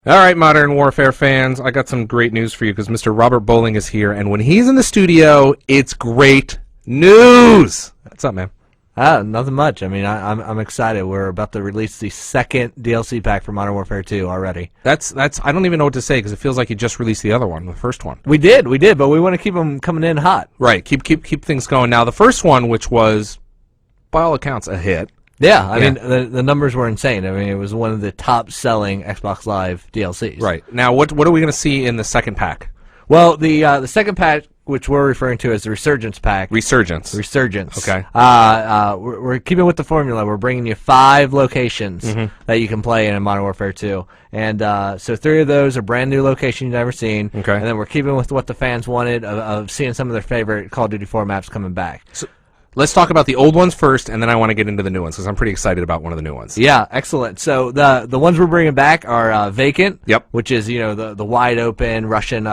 All right, Modern Warfare fans, I got some great news for you because Mr. Robert Bowling is here, and when he's in the studio, it's great news. What's up, man? Nothing much. I mean, I'm excited. We're about to release the second DLC pack for Modern Warfare 2 already. That's. I don't even know what to say because it feels like you just released the other one, the first one. We did, but we want to keep them coming in hot. Right. Keep things going. Now, the first one, which was, by all accounts, a hit. Yeah, I mean, the numbers were insane. I mean, it was one of the top-selling Xbox Live DLCs. Right. Now, what are we going to see in the second pack? Well, the second pack, which we're referring to as the Resurgence Pack. Resurgence. Okay. Okay. We're keeping with the formula. We're bringing you 5 locations that you can play in Modern Warfare 2. And so 3 of those are brand new locations you've never seen. Okay. And then we're keeping with what the fans wanted of seeing some of their favorite Call of Duty 4 maps coming back. So, let's talk about the old ones first, and then I want to get into the new ones because I'm pretty excited about one of the new ones. Yeah, excellent. So the ones we're bringing back are Vacant, Yep. which is the wide open Russian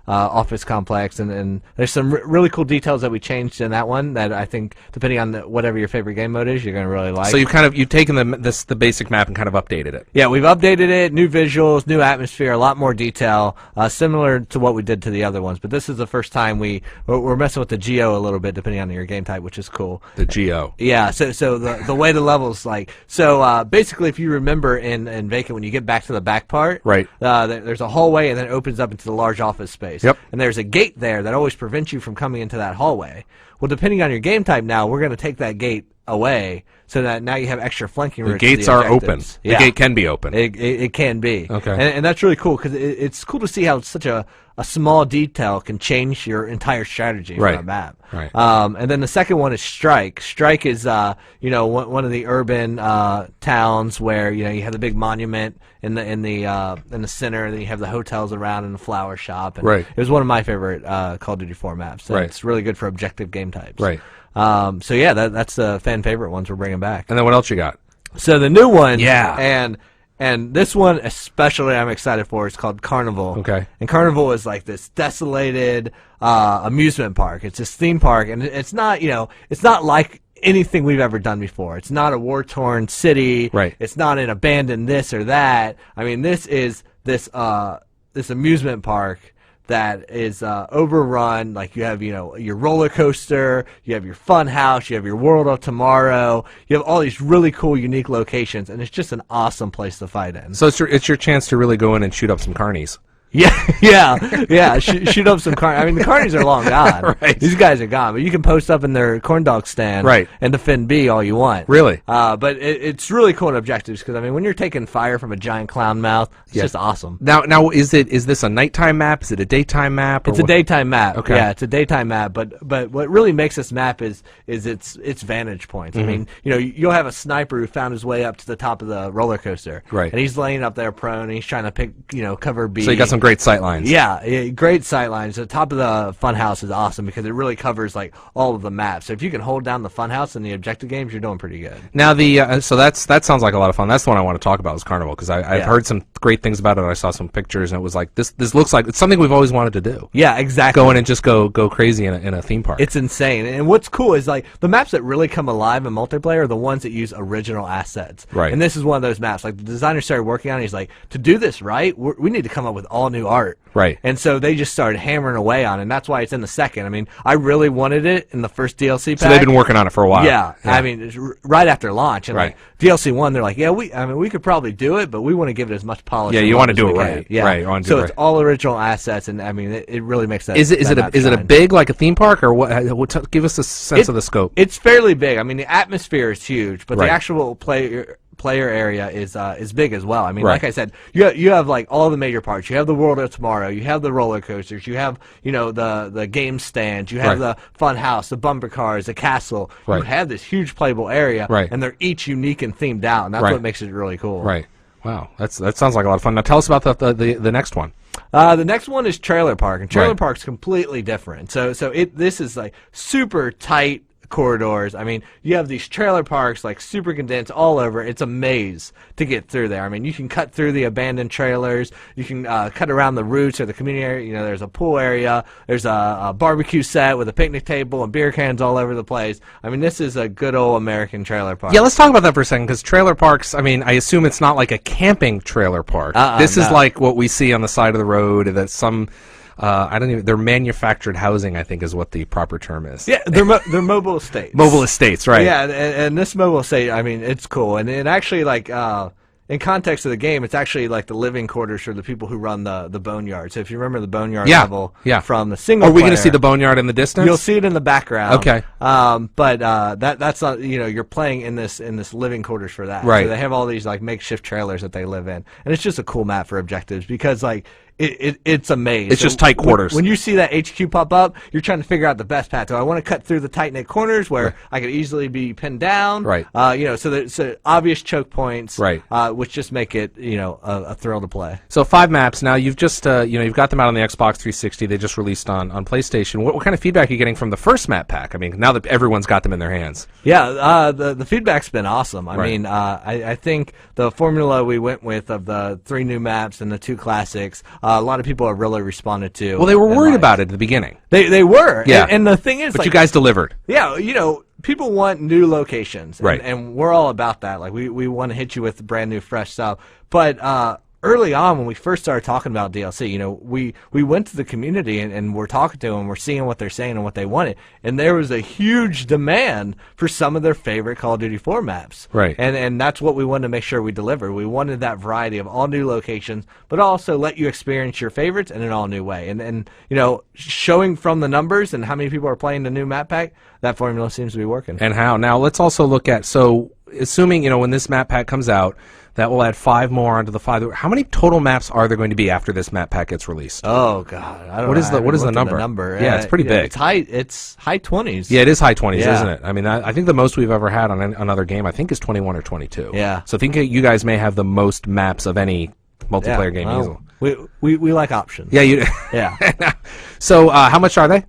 office complex, and there's some really cool details that we changed in that one that I think, depending on whatever your favorite game mode is, you're gonna really like. So you've taken the basic map and kind of updated it. Yeah, we've updated it, new visuals, new atmosphere, a lot more detail, similar to what we did to the other ones. But this is the first time we're messing with the geo a little bit, depending on your game type, which is cool. The geo. Yeah. So the way the levels basically, if you remember in Vacant, when you get back to the back part, right, there's a hallway and then it opens up into the large office space. Yep. And there's a gate there that always prevents you from coming into that hallway. Well, depending on your game type now, we're going to take that gate away so that now you have extra flanking routes. The gates are open. Yeah. The gate can be open. It can be. Okay. And that's really cool because it's cool to see how such a small detail can change your entire strategy right. on a map. Right. And then the second one is Strike. Strike is one of the urban towns where you have the big monument in the center, and then you have the hotels around and the flower shop. And right. It was one of my favorite Call of Duty 4 maps. So right. It's really good for objective game types. Right. So yeah, that's the fan favorite ones we're bringing back. And then what else you got? So the new one. Yeah. And this one especially I'm excited for. It's called Carnival. Okay. And Carnival is like this desolated amusement park. It's this theme park, and it's not it's not like anything we've ever done before. It's not a war-torn city. Right. It's not an abandoned this or that. I mean, this is this amusement park that is overrun. Like you have your roller coaster, you have your fun house, you have your World of Tomorrow, you have all these really cool unique locations, and it's just an awesome place to fight in. So it's your chance to really go in and shoot up some carnies. Yeah. Shoot up some carnies. I mean, the carnies are long gone. Right. These guys are gone, but you can post up in their corn dog stand, right. and defend B all you want. Really? But it's really cool in objectives because I mean, when you're taking fire from a giant clown mouth, it's just awesome. Now, is this a nighttime map? Is it a daytime map? It's a daytime map. Okay. Yeah, it's a daytime map. But what really makes this map is its vantage points. I mean, you'll have a sniper who found his way up to the top of the roller coaster, right? And he's laying up there prone, and he's trying to pick cover B. So you got some great sight lines. Yeah, great sight lines. The top of the funhouse is awesome because it really covers like all of the maps. So if you can hold down the funhouse in the objective games, you're doing pretty good. Now so that sounds like a lot of fun. That's the one I want to talk about is Carnival because I've heard some great things about it. I saw some pictures and it was like this looks like it's something we've always wanted to do. Yeah, exactly. Go in and just go crazy in a theme park. It's insane. And what's cool is like the maps that really come alive in multiplayer are the ones that use original assets. Right. And this is one of those maps. Like the designer started working on it. He's like, to do this right, we need to come up with all new art. Right. And so they just started hammering away on it, and that's why it's in the second. I mean, I really wanted it in the first DLC pack. So they've been working on it for a while. Yeah. I mean, it's right after launch. And right. like DLC 1, they're like, we could probably do it, but we want to give it as much polish. Yeah, you want to do it right. Yeah. Right. You want to so do it it's right. all original assets, and I mean, it really makes that. Is it a big like a theme park or what? Give us a sense of the scope. It's fairly big. I mean, the atmosphere is huge, but right. the actual player area is big as well. I mean, right. like I said, you have like all the major parts. You have the World of Tomorrow. You have the roller coasters. You have the game stands. You have right. the fun house, the bumper cars, the castle. Right. You have this huge playable area, right. and they're each unique and themed out, and that's right. what makes it really cool. Right. Wow. That sounds like a lot of fun. Now tell us about the next one. The next one is Trailer Park, and Trailer right. Park's completely different. So this is like super tight, corridors. I mean, you have these trailer parks like super condensed all over. It's a maze to get through there. I mean, you can cut through the abandoned trailers. You can cut around the routes or the community area. You know, there's a pool area. There's a barbecue set with a picnic table and beer cans all over the place. I mean, this is a good old American trailer park. Yeah, let's talk about that for a second, because trailer parks, I mean, I assume it's not like a camping trailer park. This is like what we see on the side of the road, that some... they're manufactured housing, I think is what the proper term is. Yeah, they're mobile estates. Mobile estates, right. Yeah, and this mobile estate, I mean, it's cool. And it actually, like, in context of the game, it's actually like the living quarters for the people who run the boneyard. So if you remember the boneyard level from the single player. Are we going to see the boneyard in the distance? You'll see it in the background. Okay. But that's not, you know, you're playing in this living quarters for that. Right. So they have all these like makeshift trailers that they live in. And it's just a cool map for objectives because like it's a maze. It's just tight quarters. When you see that HQ pop up, you're trying to figure out the best path. Do I want to cut through the tight-knit corners where I could easily be pinned down? Right. You know, so there's obvious choke points. Right. Which just make it, you know, a thrill to play. So 5 maps. Now you've just, you know, you've got them out on the Xbox 360. They just released on PlayStation. What kind of feedback are you getting from the first map pack? I mean, now that everyone's got them in their hands. Yeah, the feedback's been awesome. I mean, I think the formula we went with of the 3 new maps and the 2 classics, a lot of people have really responded to. Well, they were worried about it at the beginning. They were. Yeah. And the thing is, but like, you guys delivered. Yeah, you know, people want new locations. Right. And we're all about that. Like, we want to hit you with brand new, fresh stuff. But early on, when we first started talking about DLC, you know, we went to the community and we're talking to them, we're seeing what they're saying and what they wanted, and there was a huge demand for some of their favorite Call of Duty 4 maps. Right. And that's what we wanted to make sure we delivered. We wanted that variety of all new locations, but also let you experience your favorites in an all new way. And you know, showing from the numbers and how many people are playing the new map pack, that formula seems to be working. And how? Now let's also look at, so assuming, you know, when this map pack comes out, that will add 5 more onto the 5. How many total maps are there going to be after this map pack gets released? Oh God, I don't know. What is the number? Yeah, it's pretty big. It's high 20s. Yeah, it is high 20s, isn't it? I mean, I think the most we've ever had on another game, I think, is 21 or 22. Yeah. So I think you guys may have the most maps of any multiplayer game. Well, we like options. Yeah, you. Yeah. So how much are they?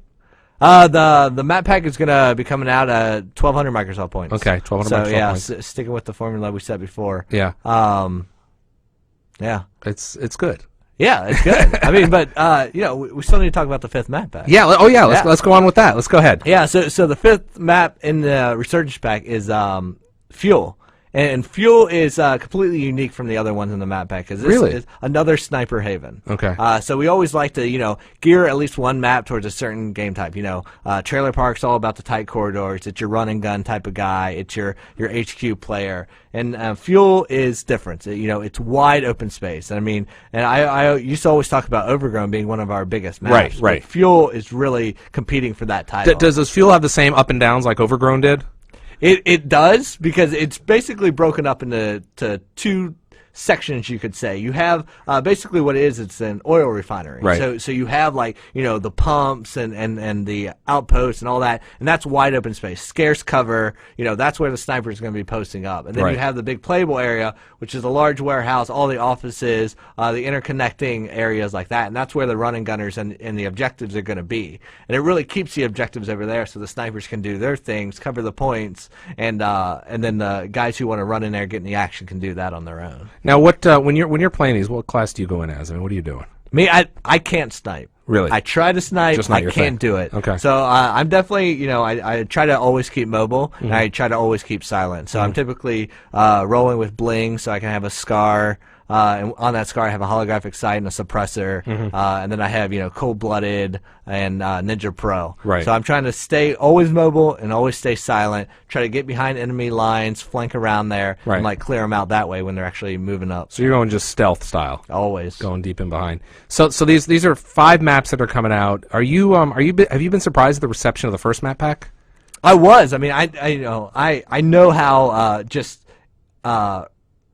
The map pack is going to be coming out at 1,200 Microsoft points. Okay, 1,200 Microsoft points. So sticking with the formula we said before. Yeah. Yeah. It's good. Yeah, it's good. I mean, but you know, we still need to talk about the 5th map pack. Yeah. Let's go on with that. Let's go ahead. Yeah. So the 5th map in the Resurgence Pack is Fuel. And Fuel is completely unique from the other ones in the map pack because this is another sniper haven. Okay. So we always like to, you know, gear at least one map towards a certain game type. You know, Trailer Park's all about the tight corridors. It's your run and gun type of guy. It's your HQ player. And Fuel is different. You know, it's wide open space. And I mean, and I used to always talk about Overgrown being one of our biggest maps. Right. But Fuel is really competing for that title. Does Fuel have the same up and downs like Overgrown did? It does, because it's basically broken up into 2 sections, you could say. You have basically what it is, it's an oil refinery. Right. So you have, like, you know, the pumps and the outposts and all that, and that's wide open space, scarce cover. You know, that's where the sniper is going to be posting up. And then you have the big playable area, which is a large warehouse, all the offices, the interconnecting areas like that, and that's where the running gunners and the objectives are going to be. And it really keeps the objectives over there so the snipers can do their things, cover the points, and then the guys who want to run in there getting the action can do that on their own. Now, what when you're playing these, what class do you go in as? I mean, what are you doing? Me, I can't snipe. Really? I try to snipe. Just not I your can't thing. do it. Okay. So I'm definitely, you know, I try to always keep mobile, and I try to always keep silent. So I'm typically rolling with bling, so I can have a scar. And on that scar, I have a holographic sight and a suppressor, and then I have, you know, Cold-Blooded and Ninja Pro. Right. So I'm trying to stay always mobile and always stay silent. Try to get behind enemy lines, flank around there, and like clear them out that way when they're actually moving up. So you're going just stealth style. Always going deep in behind. So these are 5 maps that are coming out. Have you been surprised at the reception of the first map pack? I was. I mean, I know how just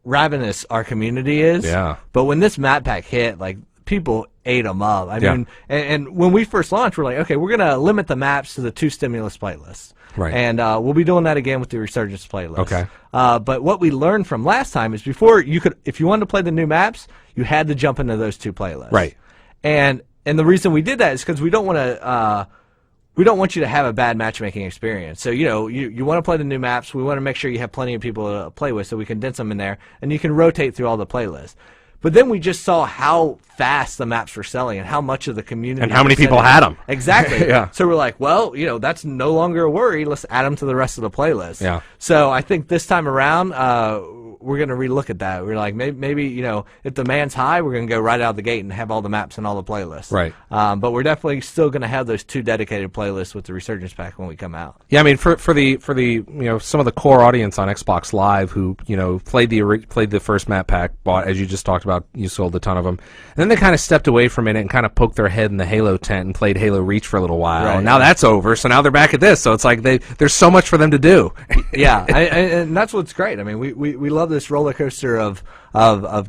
ravenous our community is. Yeah. But when this map pack hit, like, people ate them up. I mean, and when we first launched, we're like, okay, we're gonna limit the maps to the 2 stimulus playlists. Right. And we'll be doing that again with the Resurgence playlist. Okay. But what we learned from last time is before you could, if you wanted to play the new maps, you had to jump into those 2 playlists. Right. And the reason we did that is because we don't want to we don't want you to have a bad matchmaking experience. So, you know, you want to play the new maps. We want to make sure you have plenty of people to play with, so we condense them in there, and you can rotate through all the playlists. But then we just saw how fast the maps were selling and how much of the community... And how many people had them. Exactly. Yeah. So we're like, well, you know, that's no longer a worry. Let's add them to the rest of the playlist. Yeah. So I think this time around, we're going to relook at that. We're like, maybe, you know, if demand's high, we're going to go right out of the gate and have all the maps and all the playlists. Right. But we're definitely still going to have those 2 dedicated playlists with the Resurgence Pack when we come out. Yeah, I mean, for the you know, some of the core audience on Xbox Live who, you know, played the first map pack, bought, as you just talked about, you sold a ton of them, and then they kind of stepped away from it and kind of poked their head in the Halo tent and played Halo Reach for a little while. Right. And now that's over, so now they're back at this. So it's like there's so much for them to do. Yeah, and that's what's great. I mean, we love this roller coaster of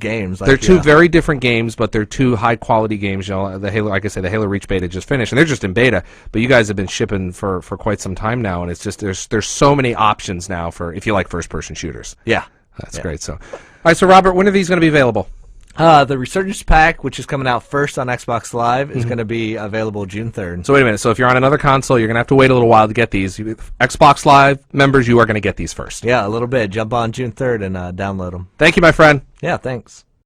games. Like, they're 2 very different games, but they're 2 high quality games. You know, the Halo, like I say, the Halo Reach beta just finished, and they're just in beta. But you guys have been shipping for quite some time now, and it's just there's so many options now for if you like first person shooters. Yeah, that's great. So, all right, so Robert, when are these going to be available? The Resurgence Pack, which is coming out first on Xbox Live, is going to be available June 3rd. So wait a minute. So if you're on another console, you're going to have to wait a little while to get these. Xbox Live members, you are going to get these first. Yeah, a little bit. Jump on June 3rd and download them. Thank you, my friend. Yeah, thanks.